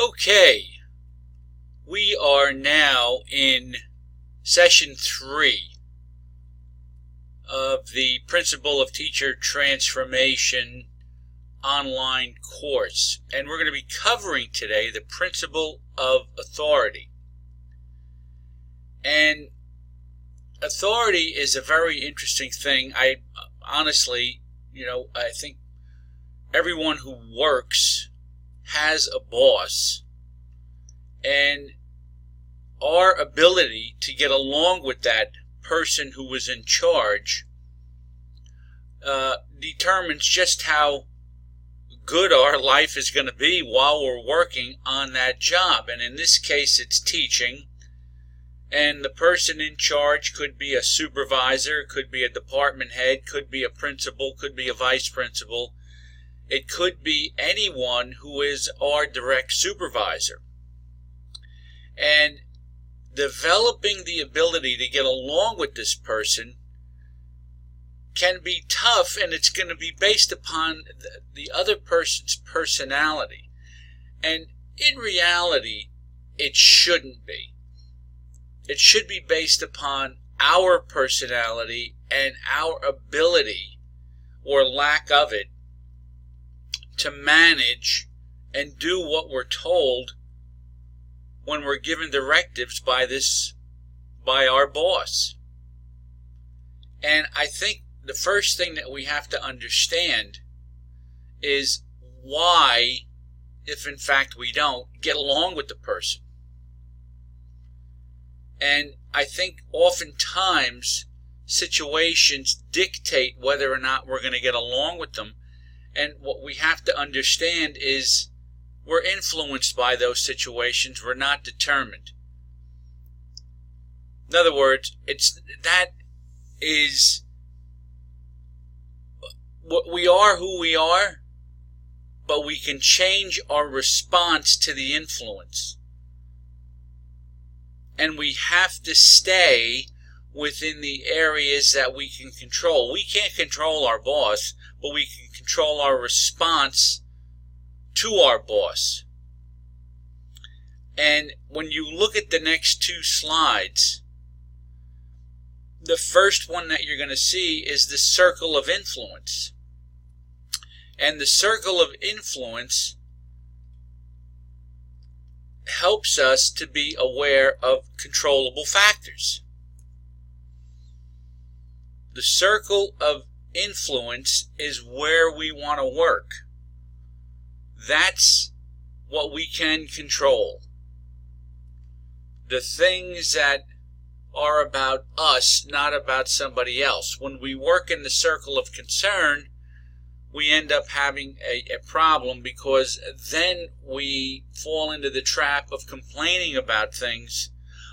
Okay, we are now in session 3 of the Principle of Teacher Transformation online course, and we're going to be covering today the principle of authority. And authority is a very interesting thing. I honestly, I think everyone who works has a boss, and our ability to get along with that person who was in charge determines just how good our life is going to be while we're working on that job. And in this case, it's teaching, and the person in charge could be a supervisor, could be a department head, could be a principal, could be a vice principal. It could be anyone who is our direct supervisor. And developing the ability to get along with this person can be tough, and it's going to be based upon the other person's personality. And in reality, it shouldn't be. It should be based upon our personality and our ability, or lack of it, to manage and do what we're told when we're given directives by our boss. And I think the first thing that we have to understand is why, if in fact we don't, get along with the person. And I think oftentimes situations dictate whether or not we're going to get along with them. And what we have to understand is we're influenced by those situations. We're not determined. In other words, that is what we are, who we are, but we can change our response to the influence. And we have to stay within the areas that we can control. We can't control our boss, but we can control our response to our boss. And when you look at the next 2 slides, the first one that you're going to see is the circle of influence. And the circle of influence helps us to be aware of controllable factors. The circle of influence is where we want to work. That's what we can control. The things that are about us, not about somebody else. When we work in the circle of concern, we end up having a problem, because then we fall into the trap of complaining about things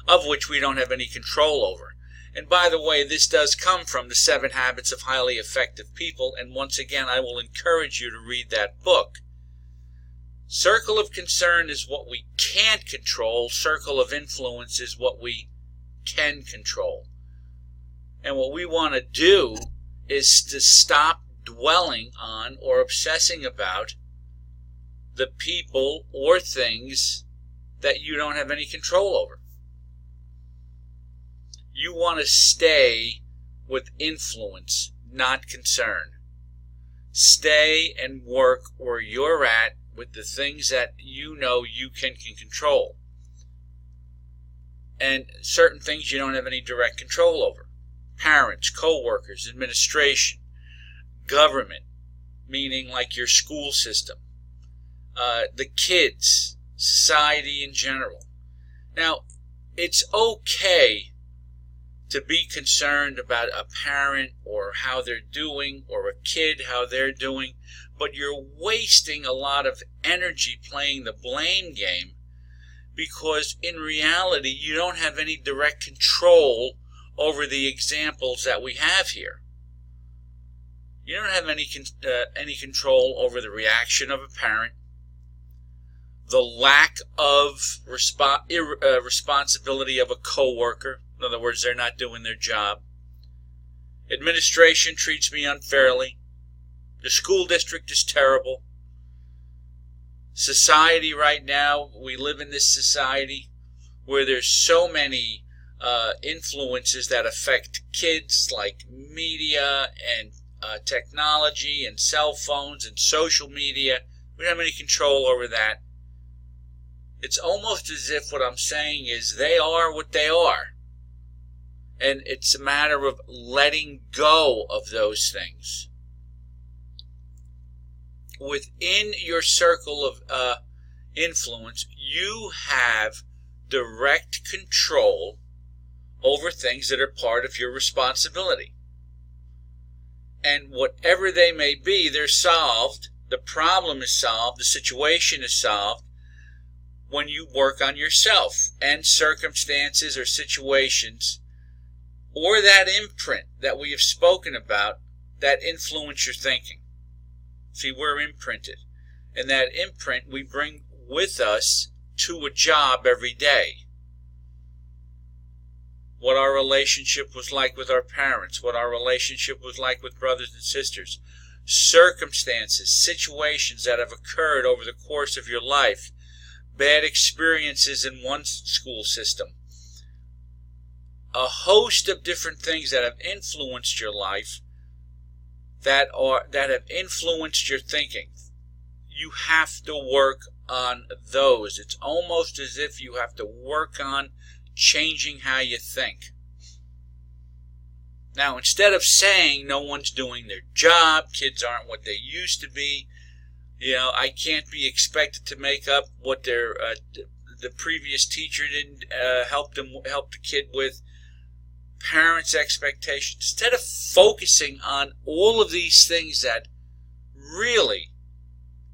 of which we don't have any control over. And by the way, this does come from the 7 Habits of Highly Effective People, and once again, I will encourage you to read that book. Circle of concern is what we can't control. Circle of influence is what we can control. And what we want to do is to stop dwelling on or obsessing about the people or things that you don't have any control over. You want to stay with influence, not concern. Stay and work where you're at with the things that you know you can control. And certain things you don't have any direct control over. Parents, co-workers, administration, government, meaning like your school system, the kids, society in general. Now, it's okay to be concerned about a parent or how they're doing, or a kid, how they're doing, but you're wasting a lot of energy playing the blame game, because in reality you don't have any direct control over the examples that we have here. You don't have any control over the reaction of a parent, the lack of responsibility of a coworker. In other words, they're not doing their job. Administration treats me unfairly. The school district is terrible. society right now. We live in this society where there's so many influences that affect kids, like media and technology and cell phones and social media. We don't have any control over that. It's almost as if what I'm saying is they are what they are. And it's a matter of letting go of those things. Within your circle of influence, you have direct control over things that are part of your responsibility. And whatever they may be, they're solved. The problem is solved. The situation is solved when you work on yourself and circumstances or situations or that imprint that we have spoken about that influence your thinking. See, we're imprinted. And that imprint we bring with us to a job every day. What our relationship was like with our parents, what our relationship was like with brothers and sisters, circumstances, situations that have occurred over the course of your life, bad experiences in one school system, a host of different things that have influenced your life, that have influenced your thinking. You have to work on those. It's almost as if you have to work on changing how you think. Now, instead of saying no one's doing their job, kids aren't what they used to be, I can't be expected to make up what the previous teacher didn't help the kid with, parents' expectations. Instead of focusing on all of these things that really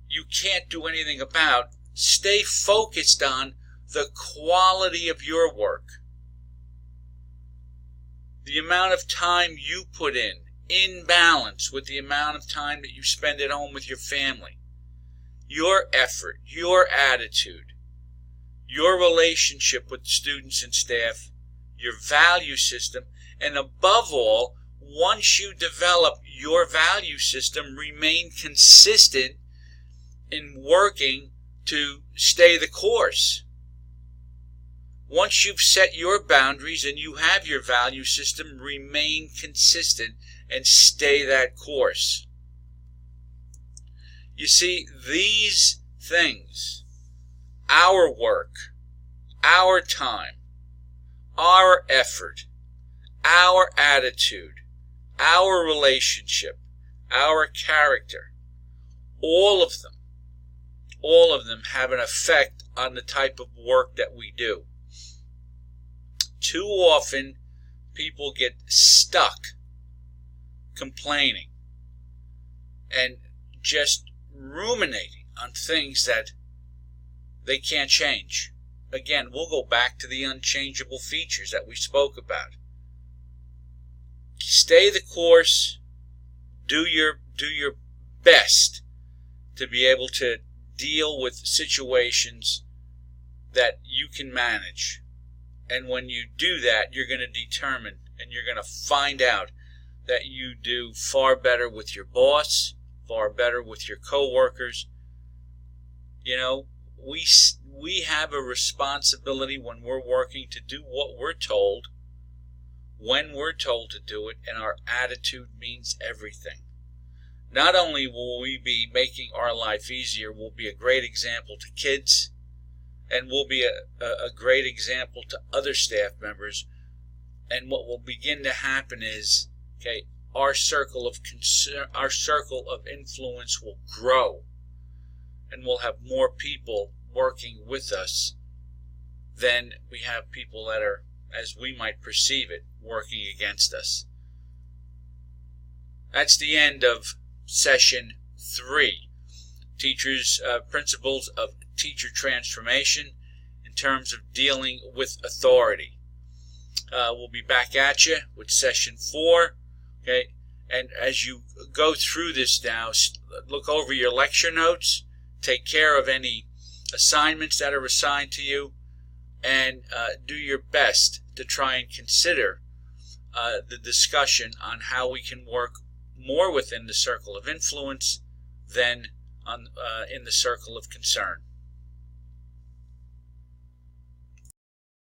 you can't do anything about, stay focused on the quality of your work. The amount of time you put in balance with the amount of time that you spend at home with your family. Your effort, your attitude, your relationship with students and staff, your value system, and above all, once you develop your value system, remain consistent in working to stay the course. Once you've set your boundaries and you have your value system, remain consistent and stay that course. You see, these things, our work, our time, our effort, our attitude, our relationship, our character, all of them have an effect on the type of work that we do. Too often, people get stuck complaining and just ruminating on things that they can't change. Again, we'll go back to the unchangeable features that we spoke about. Stay the course. Do your best to be able to deal with situations that you can manage. And when you do that, you're going to determine and you're going to find out that you do far better with your boss, far better with your coworkers. We have a responsibility when we're working to do what we're told, when we're told to do it, and our attitude means everything. Not only will we be making our life easier, we'll be a great example to kids, and we'll be a great example to other staff members. And what will begin to happen is, our circle of influence will grow, and we'll have more people working with us than we have people that are, as we might perceive it, working against us. That's the end of session 3. Principles of teacher transformation in terms of dealing with authority. We'll be back at you with session 4. And as you go through this now, look over your lecture notes, take care of any assignments that are assigned to you, and do your best to try and consider the discussion on how we can work more within the circle of influence than in the circle of concern.